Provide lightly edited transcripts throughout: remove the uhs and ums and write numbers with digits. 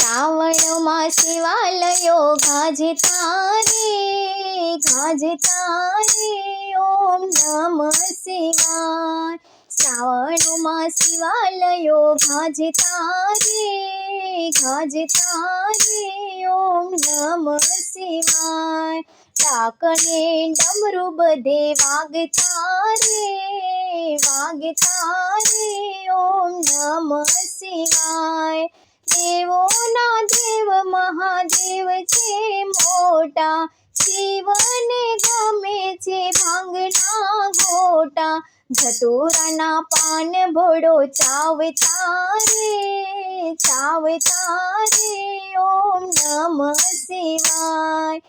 શ્રાવણમાં શિવાલયો ગાજતા રે ઓમ નમઃ શિવાય। શ્રાવણમાં શિવાલયો ગાજતા રે ઓમ નમઃ શિવાય। ડાકણે ડમરું બધે વાગતા રે ઓમ નમઃ શિવાય। દેવોના દેવ મહાદેવ છે મોટા, શિવને ગમે છે ભાંગના ગોટા। ધતુરાના પાન ભોળો ચાવતા રે ઓમ નમઃ શિવાય।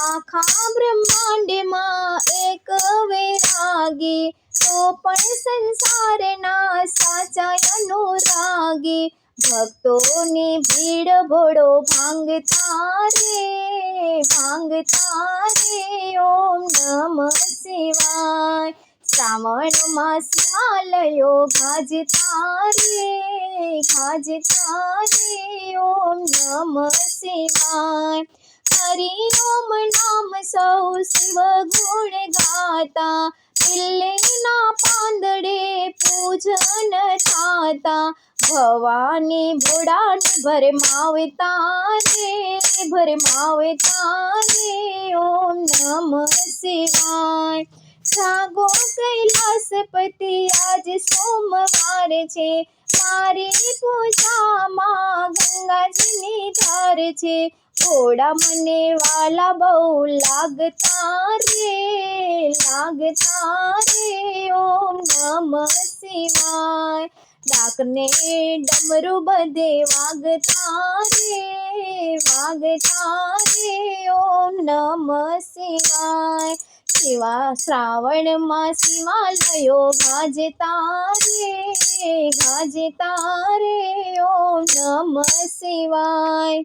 આખા બ્રહ્માંડમાં એક વૈરાગી, તો પણ સંસારના સાચા અનુરાગી। ભક્તોની ભીડ ભોળો ભાંગતા રે ઓમ નમઃ શિવાય। શ્રાવણમાં શિવાલયો ગાજતા રે ઓમ નમઃ શિવાય। હરિ ઓમ નામ સૌ શિવ ગુણ ગાતા, પિલ્લીના પાંદડે પૂજન થાતા। ભવાની ભોળાને ભરમાવતા રે ઓમ નમઃ શિવાય। જાગો કૈલાસપતિ આજ સોમવાર છે, મારી પૂજામાં ગંગાજીની ધાર છે। ભોળા મને વાલા બહુ લાગતા રે ઓમ નમઃ શિવાય। ડાકને ડમરું બધે વાગતા રે ઓમ નમઃ શિવાય। શ્રાવણમાં શિવાલયો ગાજતા રે ઓમ નમઃ શિવાય।